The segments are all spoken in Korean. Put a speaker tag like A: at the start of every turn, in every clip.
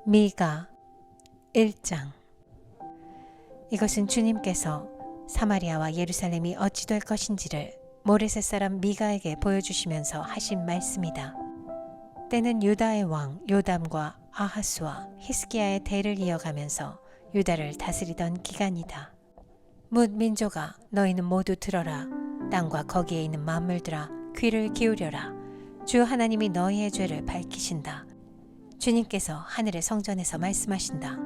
A: 미가 1장. 이것은 주님께서 사마리아와 예루살렘이 어찌 될 것인지를 모레셋 사람 미가에게 보여주시면서 하신 말씀이다. 때는 유다의 왕 요담과 아하스와 히스기야의 대를 이어가면서 유다를 다스리던 기간이다. 뭇 민족아, 너희는 모두 들어라. 땅과 거기에 있는 만물들아, 귀를 기울여라. 주 하나님이 너희의 죄를 밝히신다. 주님께서 하늘의 성전에서 말씀하신다.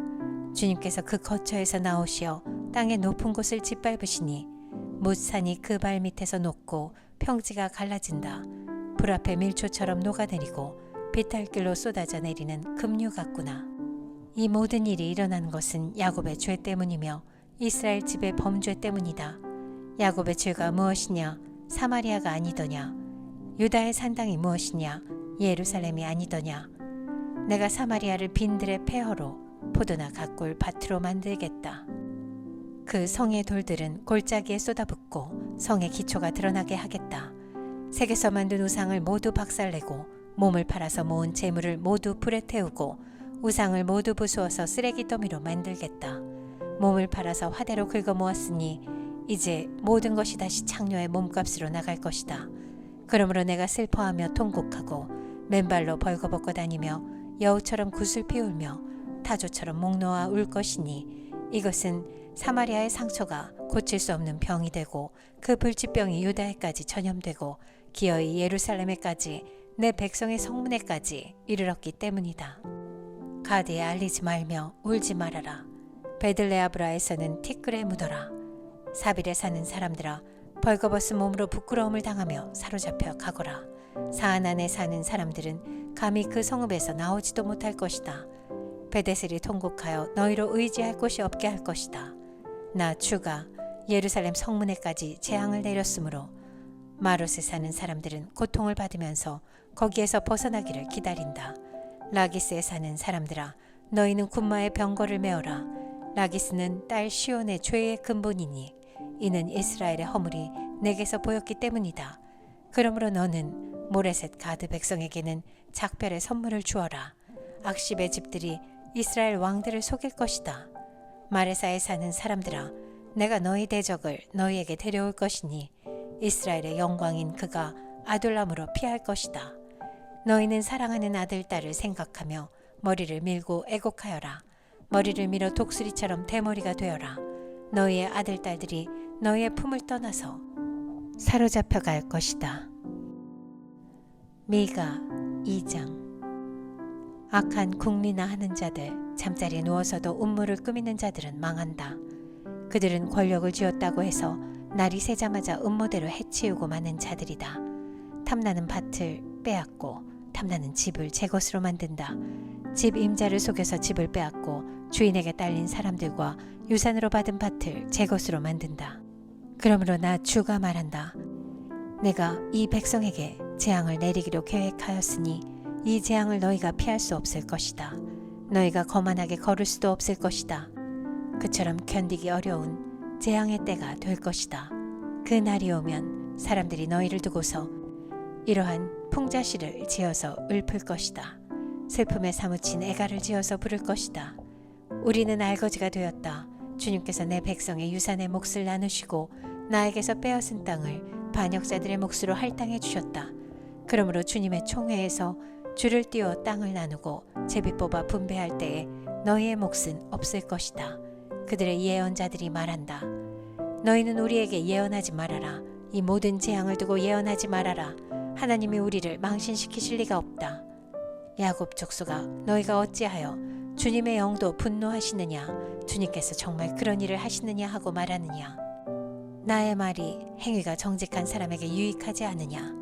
A: 주님께서 그 거처에서 나오시어 땅의 높은 곳을 짓밟으시니 뭇산이 그 발 밑에서 녹고 평지가 갈라진다. 불 앞에 밀초처럼 녹아내리고 비탈길로 쏟아져 내리는 급류 같구나. 이 모든 일이 일어난 것은 야곱의 죄 때문이며 이스라엘 집의 범죄 때문이다. 야곱의 죄가 무엇이냐? 사마리아가 아니더냐? 유다의 산당이 무엇이냐? 예루살렘이 아니더냐? 내가 사마리아를 빈들의 폐허로 포도나 갓골 밭으로 만들겠다. 그 성의 돌들은 골짜기에 쏟아붓고 성의 기초가 드러나게 하겠다. 색에서 만든 우상을 모두 박살내고 몸을 팔아서 모은 재물을 모두 불에 태우고 우상을 모두 부수어서 쓰레기 더미로 만들겠다. 몸을 팔아서 화대로 긁어 모았으니 이제 모든 것이 다시 창녀의 몸값으로 나갈 것이다. 그러므로 내가 슬퍼하며 통곡하고 맨발로 벌거벗고 다니며 여우처럼 굿을 피울며 타조처럼 목 놓아 울 것이니 이것은 사마리아의 상처가 고칠 수 없는 병이 되고 그 불치병이 유다에까지 전염되고 기어이 예루살렘에까지 내 백성의 성문에까지 이르렀기 때문이다. 가드에 알리지 말며 울지 말아라. 베들레아브라에서는 티끌에 묻어라. 사빌에 사는 사람들아, 벌거벗은 몸으로 부끄러움을 당하며 사로잡혀 가거라. 사안안에 사는 사람들은 감히 그 성읍에서 나오지도 못할 것이다. 베데셀이 통곡하여 너희로 의지할 곳이 없게 할 것이다. 나 주가 예루살렘 성문에까지 재앙을 내렸으므로 마롯에 사는 사람들은 고통을 받으면서 거기에서 벗어나기를 기다린다. 라기스에 사는 사람들아, 너희는 군마의 병거를 메어라. 라기스는 딸 시온의 죄의 근본이니 이는 이스라엘의 허물이 내게서 보였기 때문이다. 그러므로 너는 모레셋 가드 백성에게는 작별의 선물을 주어라. 악십의 집들이 이스라엘 왕들을 속일 것이다. 마레사에 사는 사람들아, 내가 너희 대적을 너희에게 데려올 것이니 이스라엘의 영광인 그가 아둘람으로 피할 것이다. 너희는 사랑하는 아들 딸을 생각하며 머리를 밀고 애곡하여라. 머리를 밀어 독수리처럼 대머리가 되어라. 너희의 아들 딸들이 너희의 품을 떠나서 사로잡혀 갈 것이다. 미가 2장. 악한 궁리나 하는 자들, 잠자리에 누워서도 음모를 꾸미는 자들은 망한다. 그들은 권력을 쥐었다고 해서 날이 새자마자 음모대로 해치우고 마는 자들이다. 탐나는 밭을 빼앗고 탐나는 집을 제 것으로 만든다. 집 임자를 속여서 집을 빼앗고 주인에게 딸린 사람들과 유산으로 받은 밭을 제 것으로 만든다. 그러므로 나 주가 말한다. 내가 이 백성에게 재앙을 내리기로 계획하였으니 이 재앙을 너희가 피할 수 없을 것이다. 너희가 거만하게 걸을 수도 없을 것이다. 그처럼 견디기 어려운 재앙의 때가 될 것이다. 그 날이 오면 사람들이 너희를 두고서 이러한 풍자시를 지어서 읊을 것이다. 슬픔에 사무친 애가를 지어서 부를 것이다. 우리는 알거지가 되었다. 주님께서 내 백성의 유산의 몫을 나누시고 나에게서 빼앗은 땅을 반역자들의 몫으로 할당해 주셨다. 그러므로 주님의 총회에서 줄을 띄워 땅을 나누고 제비 뽑아 분배할 때에 너희의 몫은 없을 것이다. 그들의 예언자들이 말한다. 너희는 우리에게 예언하지 말아라. 이 모든 재앙을 두고 예언하지 말아라. 하나님이 우리를 망신시키실 리가 없다. 야곱 족속아, 너희가 어찌하여 주님의 영도 분노하시느냐? 주님께서 정말 그런 일을 하시느냐 하고 말하느냐? 나의 말이 행위가 정직한 사람에게 유익하지 않으냐?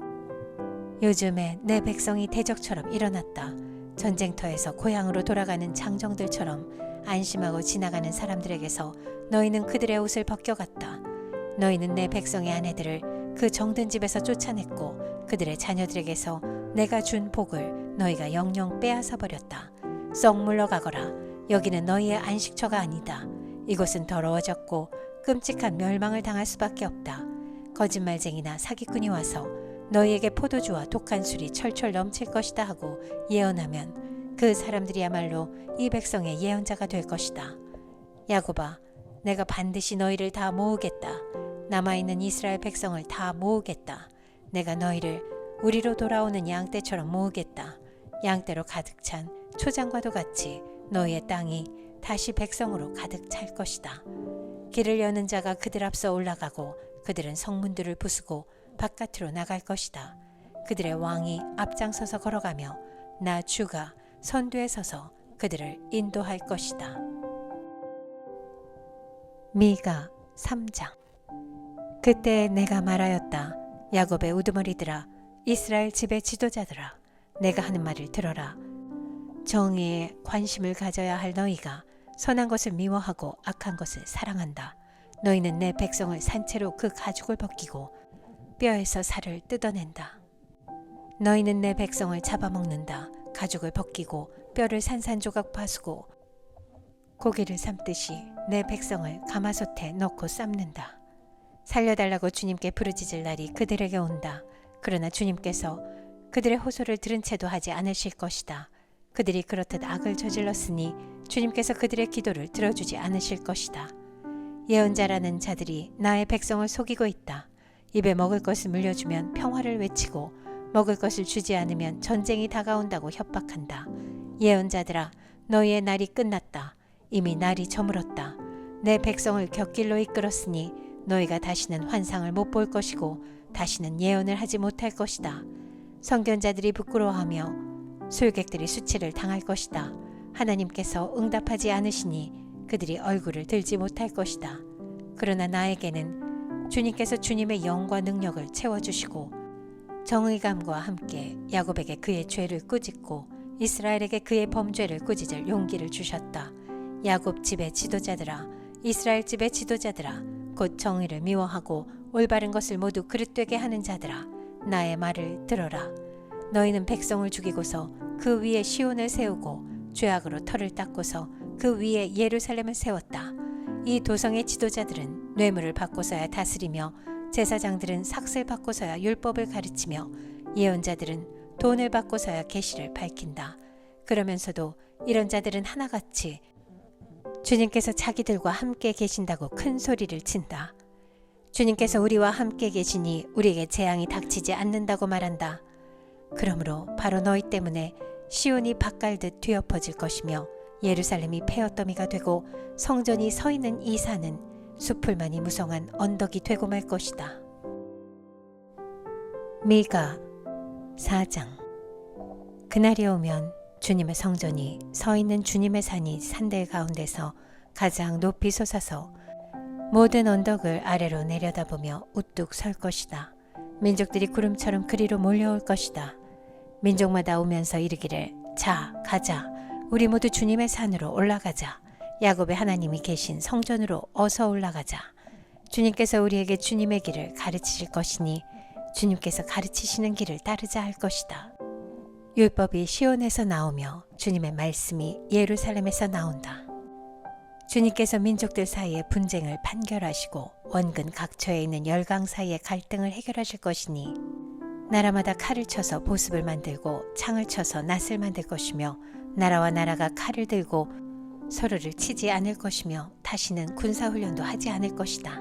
A: 요즘에 내 백성이 대적처럼 일어났다. 전쟁터에서 고향으로 돌아가는 장정들처럼 안심하고 지나가는 사람들에게서 너희는 그들의 옷을 벗겨갔다. 너희는 내 백성의 아내들을 그 정든 집에서 쫓아냈고 그들의 자녀들에게서 내가 준 복을 너희가 영영 빼앗아 버렸다. 썩 물러가거라. 여기는 너희의 안식처가 아니다. 이곳은 더러워졌고 끔찍한 멸망을 당할 수밖에 없다. 거짓말쟁이나 사기꾼이 와서 너희에게 포도주와 독한 술이 철철 넘칠 것이다 하고 예언하면 그 사람들이야말로 이 백성의 예언자가 될 것이다. 야곱아, 내가 반드시 너희를 다 모으겠다. 남아있는 이스라엘 백성을 다 모으겠다. 내가 너희를 우리로 돌아오는 양떼처럼 모으겠다. 양떼로 가득 찬 초장과도 같이 너희의 땅이 다시 백성으로 가득 찰 것이다. 길을 여는 자가 그들 앞서 올라가고 그들은 성문들을 부수고 바깥으로 나갈 것이다. 그들의 왕이 앞장서서 걸어가며 나 주가 선두에 서서 그들을 인도할 것이다. 미가 3장. 그때 내가 말하였다. 야곱의 우두머리들아, 이스라엘 집의 지도자들아, 내가 하는 말을 들어라. 정의에 관심을 가져야 할 너희가 선한 것을 미워하고 악한 것을 사랑한다. 너희는 내 백성을 산채로 그 가죽을 벗기고 뼈에서 살을 뜯어낸다. 너희는 내 백성을 잡아먹는다. 가죽을 벗기고 뼈를 산산조각 파수고 고기를 삶듯이 내 백성을 가마솥에 넣고 삶는다. 살려달라고 주님께 부르짖을 날이 그들에게 온다. 그러나 주님께서 그들의 호소를 들은 채도 하지 않으실 것이다. 그들이 그렇듯 악을 저질렀으니 주님께서 그들의 기도를 들어주지 않으실 것이다. 예언자라는 자들이 나의 백성을 속이고 있다. 입에 먹을 것을 물려주면 평화를 외치고 먹을 것을 주지 않으면 전쟁이 다가온다고 협박한다. 예언자들아, 너희의 날이 끝났다. 이미 날이 저물었다. 내 백성을 곁길로 이끌었으니 너희가 다시는 환상을 못 볼 것이고 다시는 예언을 하지 못할 것이다. 선견자들이 부끄러워하며 술객들이 수치를 당할 것이다. 하나님께서 응답하지 않으시니 그들이 얼굴을 들지 못할 것이다. 그러나 나에게는 주님께서 주님의 영과 능력을 채워주시고 정의감과 함께 야곱에게 그의 죄를 꾸짖고 이스라엘에게 그의 범죄를 꾸짖을 용기를 주셨다. 야곱 집의 지도자들아, 이스라엘 집의 지도자들아, 곧 정의를 미워하고 올바른 것을 모두 그릇되게 하는 자들아, 나의 말을 들어라. 너희는 백성을 죽이고서 그 위에 시온을 세우고 죄악으로 터를 닦고서 그 위에 예루살렘을 세웠다. 이 도성의 지도자들은 뇌물을 받고서야 다스리며 제사장들은 삭슬 받고서야 율법을 가르치며 예언자들은 돈을 받고서야 계시를 밝힌다. 그러면서도 이런 자들은 하나같이 주님께서 자기들과 함께 계신다고 큰 소리를 친다. 주님께서 우리와 함께 계시니 우리에게 재앙이 닥치지 않는다고 말한다. 그러므로 바로 너희 때문에 시온이 밭갈듯 뒤엎어질 것이며 예루살렘이 폐허더미가 되고 성전이 서 있는 이 산은 수풀만이 무성한 언덕이 되고 말 것이다. 미가 4장. 그날이 오면 주님의 성전이 서 있는 주님의 산이 산들 가운데서 가장 높이 솟아서 모든 언덕을 아래로 내려다보며 우뚝 설 것이다. 민족들이 구름처럼 그리로 몰려올 것이다. 민족마다 오면서 이르기를, 자, 가자. 우리 모두 주님의 산으로 올라가자. 야곱의 하나님이 계신 성전으로 어서 올라가자. 주님께서 우리에게 주님의 길을 가르치실 것이니 주님께서 가르치시는 길을 따르자 할 것이다. 율법이 시온에서 나오며 주님의 말씀이 예루살렘에서 나온다. 주님께서 민족들 사이의 분쟁을 판결하시고 원근 각처에 있는 열강 사이의 갈등을 해결하실 것이니 나라마다 칼을 쳐서 보습을 만들고 창을 쳐서 낫을 만들 것이며 나라와 나라가 칼을 들고 서로를 치지 않을 것이며 다시는 군사훈련도 하지 않을 것이다.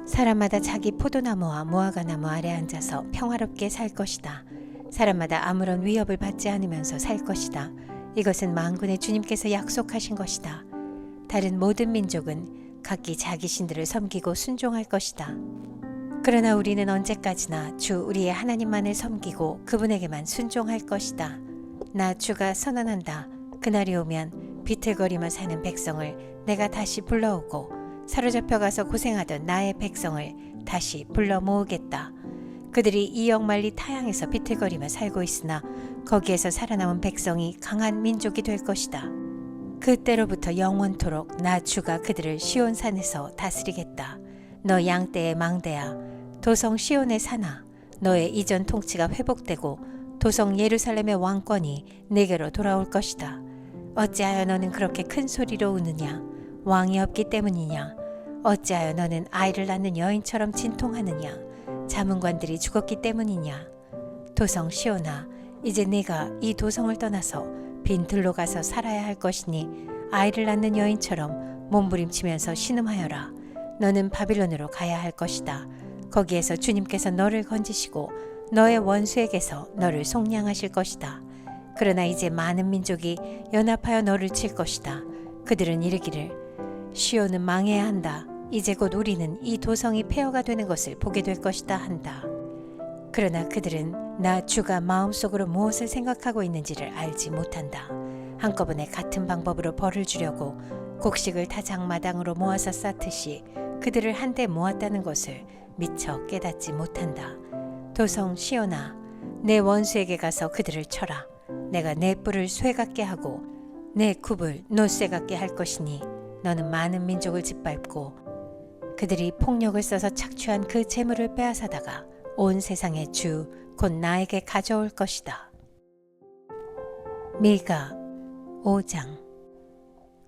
A: 사람마다 자기 포도나무와 무화과나무 아래 앉아서 평화롭게 살 것이다. 사람마다 아무런 위협을 받지 않으면서 살 것이다. 이것은 만군의 주님께서 약속하신 것이다. 다른 모든 민족은 각기 자기 신들을 섬기고 순종할 것이다. 그러나 우리는 언제까지나 주 우리의 하나님만을 섬기고 그분에게만 순종할 것이다. 나 주가 선언한다. 그날이 오면 비틀거리며 사는 백성을 내가 다시 불러오고 사로잡혀 가서 고생하던 나의 백성을 다시 불러 모으겠다. 그들이 이 역만리 타향에서 비틀거리며 살고 있으나 거기에서 살아남은 백성이 강한 민족이 될 것이다. 그때로부터 영원토록 나 주가 그들을 시온산에서 다스리겠다. 너 양떼의 망대야, 도성 시온의 산아, 너의 이전 통치가 회복되고 도성 예루살렘의 왕권이 내게로 돌아올 것이다. 어찌하여 너는 그렇게 큰 소리로 우느냐? 왕이 없기 때문이냐? 어찌하여 너는 아이를 낳는 여인처럼 진통하느냐? 자문관들이 죽었기 때문이냐? 도성 시온아, 이제 네가 이 도성을 떠나서 빈 들로 가서 살아야 할 것이니 아이를 낳는 여인처럼 몸부림치면서 신음하여라. 너는 바빌론으로 가야 할 것이다. 거기에서 주님께서 너를 건지시고 너의 원수에게서 너를 속량하실 것이다. 그러나 이제 많은 민족이 연합하여 너를 칠 것이다. 그들은 이르기를 시온은 망해야 한다. 이제 곧 우리는 이 도성이 폐허가 되는 것을 보게 될 것이다 한다. 그러나 그들은 나 주가 마음속으로 무엇을 생각하고 있는지를 알지 못한다. 한꺼번에 같은 방법으로 벌을 주려고 곡식을 다 장마당으로 모아서 쌓듯이 그들을 한데 모았다는 것을 미처 깨닫지 못한다. 도성 시온아, 내 원수에게 가서 그들을 쳐라. 내가 내 뿔을 쇠 같게 하고 내 굽을 노쇠 같게 할 것이니 너는 많은 민족을 짓밟고 그들이 폭력을 써서 착취한 그 재물을 빼앗아다가 온 세상의 주 곧 나에게 가져올 것이다. 미가 5장.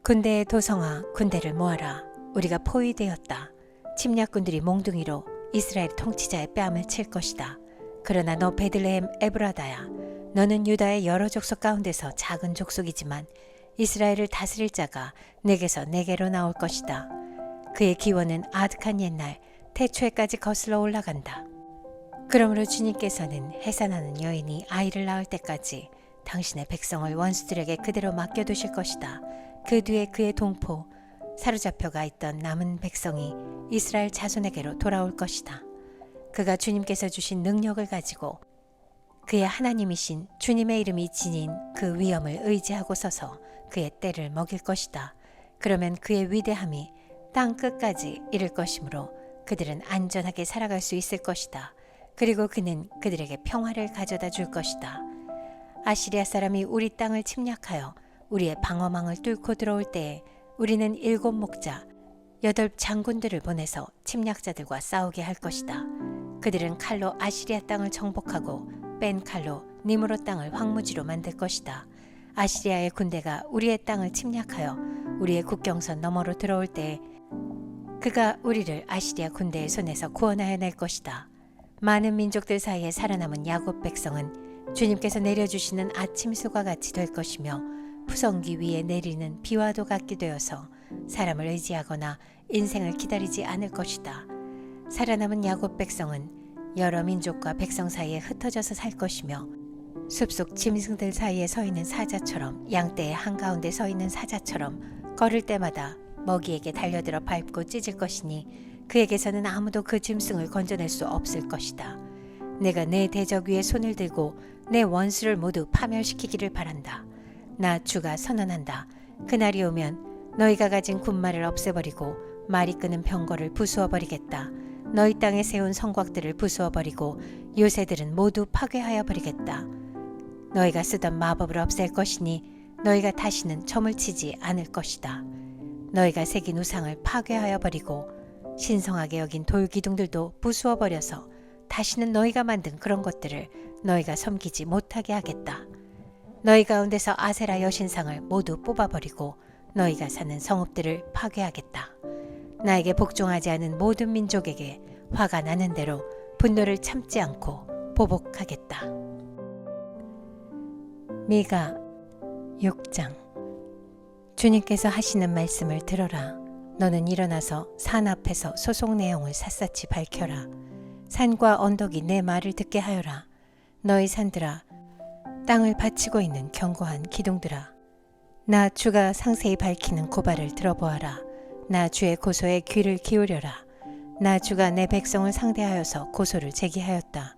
A: 군대의 도성아, 군대를 모아라. 우리가 포위되었다. 침략군들이 몽둥이로 이스라엘 통치자의 뺨을 칠 것이다. 그러나 너 베들레헴 에브라다야, 너는 유다의 여러 족속 가운데서 작은 족속이지만 이스라엘을 다스릴 자가 내게서 내게로 나올 것이다. 그의 기원은 아득한 옛날 태초에까지 거슬러 올라간다. 그러므로 주님께서는 해산하는 여인이 아이를 낳을 때까지 당신의 백성을 원수들에게 그대로 맡겨두실 것이다. 그 뒤에 그의 동포 사로잡혀가 있던 남은 백성이 이스라엘 자손에게로 돌아올 것이다. 그가 주님께서 주신 능력을 가지고 그의 하나님이신 주님의 이름이 지닌 그 위엄을 의지하고 서서 그의 때를 먹일 것이다. 그러면 그의 위대함이 땅 끝까지 이를 것이므로 그들은 안전하게 살아갈 수 있을 것이다. 그리고 그는 그들에게 평화를 가져다 줄 것이다. 아시리아 사람이 우리 땅을 침략하여 우리의 방어망을 뚫고 들어올 때에 우리는 7 목자 8 장군들을 보내서 침략자들과 싸우게 할 것이다. 그들은 칼로 아시리아 땅을 정복하고 뺀 칼로 니므롯 땅을 황무지로 만들 것이다. 아시리아의 군대가 우리의 땅을 침략하여 우리의 국경선 너머로 들어올 때에 그가 우리를 아시리아 군대의 손에서 구원하여 낼 것이다. 많은 민족들 사이에 살아남은 야곱 백성은 주님께서 내려주시는 아침수가 같이 될 것이며 푸성기 위에 내리는 비와도 같게 되어서 사람을 의지하거나 인생을 기다리지 않을 것이다. 살아남은 야곱 백성은 여러 민족과 백성 사이에 흩어져서 살 것이며 숲속 짐승들 사이에 서 있는 사자처럼 양떼의 한가운데 서 있는 사자처럼 걸을 때마다 먹이에게 달려들어 밟고 찢을 것이니 그에게서는 아무도 그 짐승을 건져낼 수 없을 것이다. 내가 내 대적 위에 손을 들고 내 원수를 모두 파멸시키기를 바란다. 나 주가 선언한다. 그날이 오면 너희가 가진 군마를 없애버리고 말이 끄는 병거를 부수어버리겠다. 너희 땅에 세운 성곽들을 부수어버리고 요새들은 모두 파괴하여 버리겠다. 너희가 쓰던 마법을 없앨 것이니 너희가 다시는 점을 치지 않을 것이다. 너희가 새긴 우상을 파괴하여 버리고 신성하게 여긴 돌기둥들도 부수어버려서 다시는 너희가 만든 그런 것들을 너희가 섬기지 못하게 하겠다. 너희 가운데서 아세라 여신상을 모두 뽑아버리고 너희가 사는 성읍들을 파괴하겠다. 나에게 복종하지 않은 모든 민족에게 화가 나는 대로 분노를 참지 않고 보복하겠다. 미가 6장. 주님께서 하시는 말씀을 들어라. 너는 일어나서 산 앞에서 소속 내용을 샅샅이 밝혀라. 산과 언덕이 내 말을 듣게 하여라. 너희 산들아, 땅을 바치고 있는 견고한 기둥들아, 나 주가 상세히 밝히는 고발을 들어보아라. 나 주의 고소에 귀를 기울여라. 나 주가 내 백성을 상대하여서 고소를 제기하였다.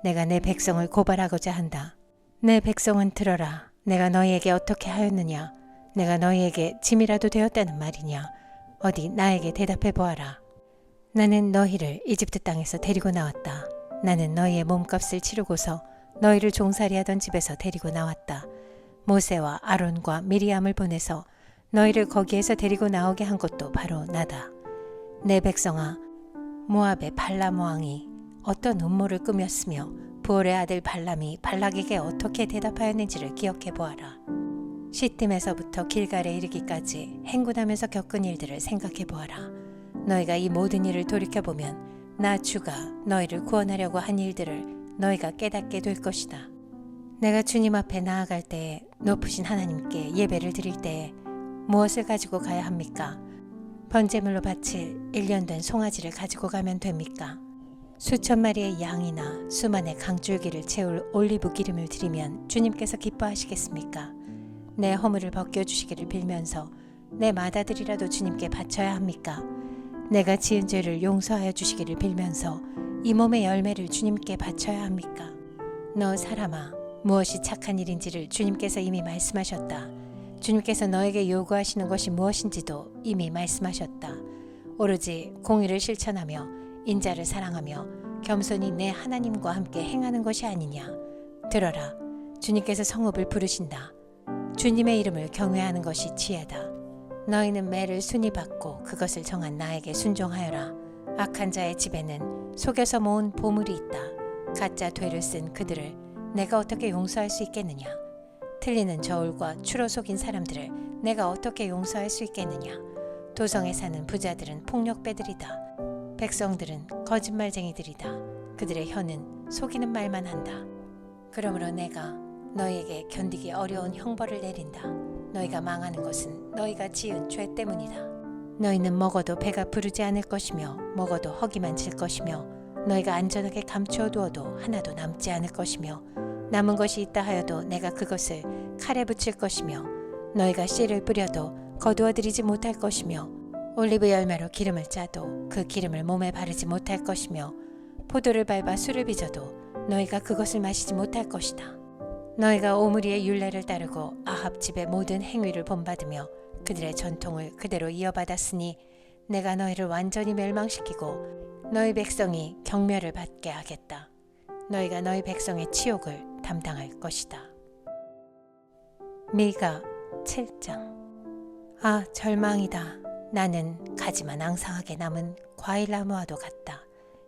A: 내가 내 백성을 고발하고자 한다. 내 백성은 들어라. 내가 너희에게 어떻게 하였느냐? 내가 너희에게 짐이라도 되었다는 말이냐? 어디 나에게 대답해 보아라. 나는 너희를 이집트 땅에서 데리고 나왔다. 나는 너희의 몸값을 치르고서 너희를 종살이하던 집에서 데리고 나왔다. 모세와 아론과 미리암을 보내서 너희를 거기에서 데리고 나오게 한 것도 바로 나다. 내 백성아, 모압의 발람 왕이 어떤 음모를 꾸몄으며 부올의 아들 발람이 발락에게 어떻게 대답하였는지를 기억해 보아라. 시딤에서부터 길갈에 이르기까지 행군하면서 겪은 일들을 생각해 보아라. 너희가 이 모든 일을 돌이켜보면 나 주가 너희를 구원하려고 한 일들을 너희가 깨닫게 될 것이다. 내가 주님 앞에 나아갈 때에 높으신 하나님께 예배를 드릴 때에 무엇을 가지고 가야 합니까? 번제물로 바칠 1년 된 송아지를 가지고 가면 됩니까? 수천 마리의 양이나 수만의 강줄기를 채울 올리브 기름을 드리면 주님께서 기뻐하시겠습니까? 내 허물을 벗겨주시기를 빌면서 내 맏아들이라도 주님께 바쳐야 합니까? 내가 지은 죄를 용서하여 주시기를 빌면서 이 몸의 열매를 주님께 바쳐야 합니까? 너 사람아, 무엇이 착한 일인지를 주님께서 이미 말씀하셨다. 주님께서 너에게 요구하시는 것이 무엇인지도 이미 말씀하셨다. 오로지 공의를 실천하며 인자를 사랑하며 겸손히 내 하나님과 함께 행하는 것이 아니냐. 들어라, 주님께서 성읍을 부르신다. 주님의 이름을 경외하는 것이 지혜다. 너희는 매를 순히 받고 그것을 정한 나에게 순종하여라. 악한 자의 집에는 속여서 모은 보물이 있다. 가짜 되를 쓴 그들을 내가 어떻게 용서할 수 있겠느냐. 틀리는 저울과 추로 속인 사람들을 내가 어떻게 용서할 수 있겠느냐. 도성에 사는 부자들은 폭력배들이다. 백성들은 거짓말쟁이들이다. 그들의 혀는 속이는 말만 한다. 그러므로 내가 너희에게 견디기 어려운 형벌을 내린다. 너희가 망하는 것은 너희가 지은 죄 때문이다. 너희는 먹어도 배가 부르지 않을 것이며 먹어도 허기만 질 것이며 너희가 안전하게 감추어 두어도 하나도 남지 않을 것이며 남은 것이 있다 하여도 내가 그것을 칼에 붙일 것이며 너희가 씨를 뿌려도 거두어 들이지 못할 것이며 올리브 열매로 기름을 짜도 그 기름을 몸에 바르지 못할 것이며 포도를 밟아 술을 빚어도 너희가 그것을 마시지 못할 것이다. 너희가 오므리의 율례를 따르고 아합 집의 모든 행위를 본받으며 그들의 전통을 그대로 이어받았으니 내가 너희를 완전히 멸망시키고 너희 백성이 경멸을 받게 하겠다. 너희가 너희 백성의 치욕을 담당할 것이다. 미가 7장. 아, 절망이다. 나는 가지만 앙상하게 남은 과일나무와도 같다.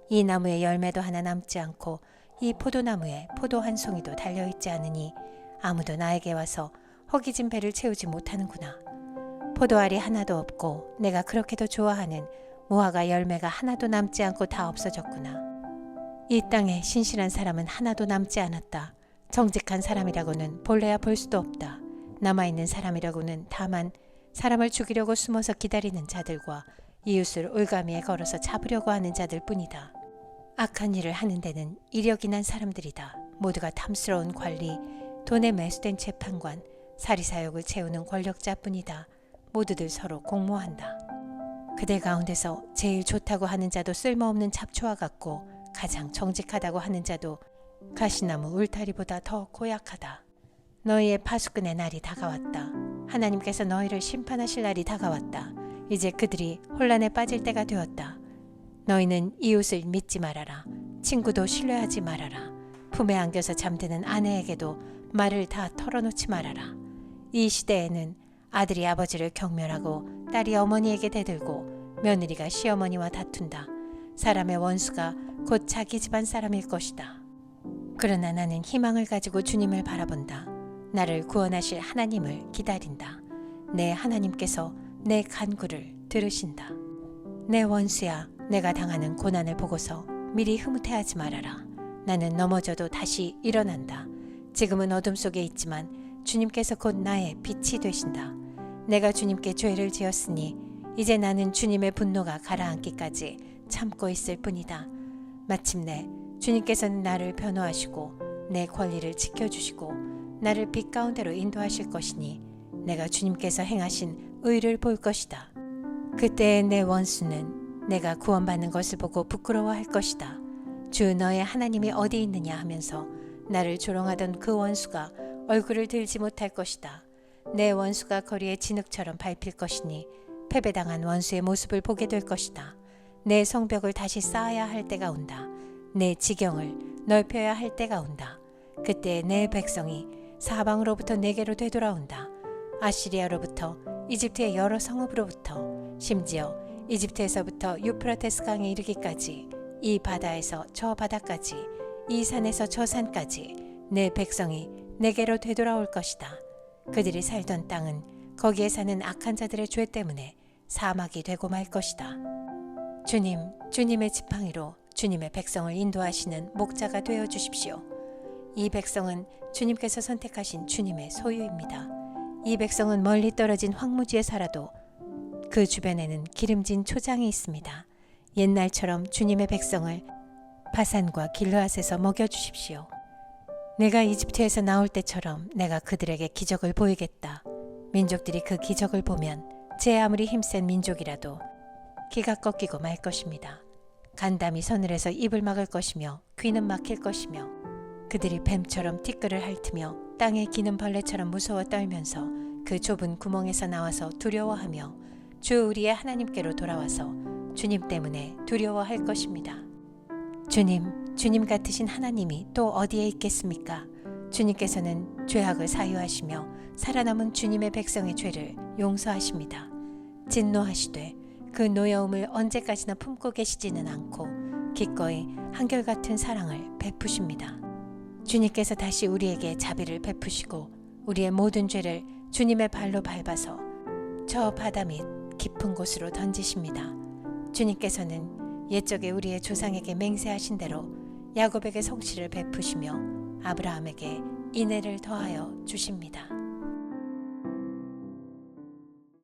A: 이 나무에 열매도 하나 남지 않고 이 포도나무에 포도 한 송이도 달려있지 않으니 아무도 나에게 와서 허기진 배를 채우지 못하는구나. 포도알이 하나도 없고 내가 그렇게도 좋아하는 무화과 열매가 하나도 남지 않고 다 없어졌구나. 이 땅에 신실한 사람은 하나도 남지 않았다. 정직한 사람이라고는 볼래야 볼 수도 없다. 남아있는 사람이라고는 다만 사람을 죽이려고 숨어서 기다리는 자들과 이웃을 올가미에 걸어서 잡으려고 하는 자들 뿐이다. 악한 일을 하는 데는 이력이 난 사람들이다. 모두가 탐스러운 관리, 돈에 매수된 재판관, 사리사욕을 채우는 권력자뿐이다. 모두들 서로 공모한다. 그들 가운데서 제일 좋다고 하는 자도 쓸모없는 잡초와 같고 가장 정직하다고 하는 자도 가시나무 울타리보다 더 고약하다. 너희의 파수꾼의 날이 다가왔다. 하나님께서 너희를 심판하실 날이 다가왔다. 이제 그들이 혼란에 빠질 때가 되었다. 너희는 이웃을 믿지 말아라. 친구도 신뢰하지 말아라. 품에 안겨서 잠드는 아내에게도 말을 다 털어놓지 말아라. 이 시대에는 아들이 아버지를 경멸하고 딸이 어머니에게 대들고 며느리가 시어머니와 다툰다. 사람의 원수가 곧 자기 집안 사람일 것이다. 그러나 나는 희망을 가지고 주님을 바라본다. 나를 구원하실 하나님을 기다린다. 내 하나님께서 내 간구를 들으신다. 내 원수야, 내가 당하는 고난을 보고서 미리 흐뭇해하지 말아라. 나는 넘어져도 다시 일어난다. 지금은 어둠 속에 있지만 주님께서 곧 나의 빛이 되신다. 내가 주님께 죄를 지었으니 이제 나는 주님의 분노가 가라앉기까지 참고 있을 뿐이다. 마침내 주님께서는 나를 변호하시고 내 권리를 지켜주시고 나를 빛 가운데로 인도하실 것이니 내가 주님께서 행하신 의를 볼 것이다. 그때의 내 원수는 내가 구원받는 것을 보고 부끄러워할 것이다. 주 너의 하나님이 어디 있느냐 하면서 나를 조롱하던 그 원수가 얼굴을 들지 못할 것이다. 내 원수가 거리에 진흙처럼 밟힐 것이니 패배당한 원수의 모습을 보게 될 것이다. 내 성벽을 다시 쌓아야 할 때가 온다. 내 지경을 넓혀야 할 때가 온다. 그때 내 백성이 사방으로부터 내게로 되돌아온다. 아시리아로부터 이집트의 여러 성읍으로부터 심지어 이집트에서부터 유프라테스 강에 이르기까지 이 바다에서 저 바다까지 이 산에서 저 산까지 내 백성이 내게로 되돌아올 것이다. 그들이 살던 땅은 거기에 사는 악한 자들의 죄 때문에 사막이 되고 말 것이다. 주님의 지팡이로 주님의 백성을 인도하시는 목자가 되어 주십시오. 이 백성은 주님께서 선택하신 주님의 소유입니다. 이 백성은 멀리 떨어진 황무지에 살아도 그 주변에는 기름진 초장이 있습니다. 옛날처럼 주님의 백성을 바산과 길르앗에서 먹여주십시오. 내가 이집트에서 나올 때처럼 내가 그들에게 기적을 보이겠다. 민족들이 그 기적을 보면 제 아무리 힘센 민족이라도 기가 꺾이고 말 것입니다. 간담이 서늘해서 입을 막을 것이며 귀는 막힐 것이며 그들이 뱀처럼 티끌을 핥으며 땅에 기는 벌레처럼 무서워 떨면서 그 좁은 구멍에서 나와서 두려워하며 주 우리의 하나님께로 돌아와서 주님 때문에 두려워할 것입니다. 주님 같으신 하나님이 또 어디에 있겠습니까? 주님께서는 죄악을 사유하시며 살아남은 주님의 백성의 죄를 용서하십니다. 진노하시되 그 노여움을 언제까지나 품고 계시지는 않고 기꺼이 한결같은 사랑을 베푸십니다. 주님께서 다시 우리에게 자비를 베푸시고 우리의 모든 죄를 주님의 발로 밟아서 저 바다 밑 깊은 곳으로 던지십니다. 주님께서는 옛적에 우리의 조상에게 맹세하신 대로 야곱에게 성실을 베푸시며 아브라함에게 인애를 더하여 주십니다.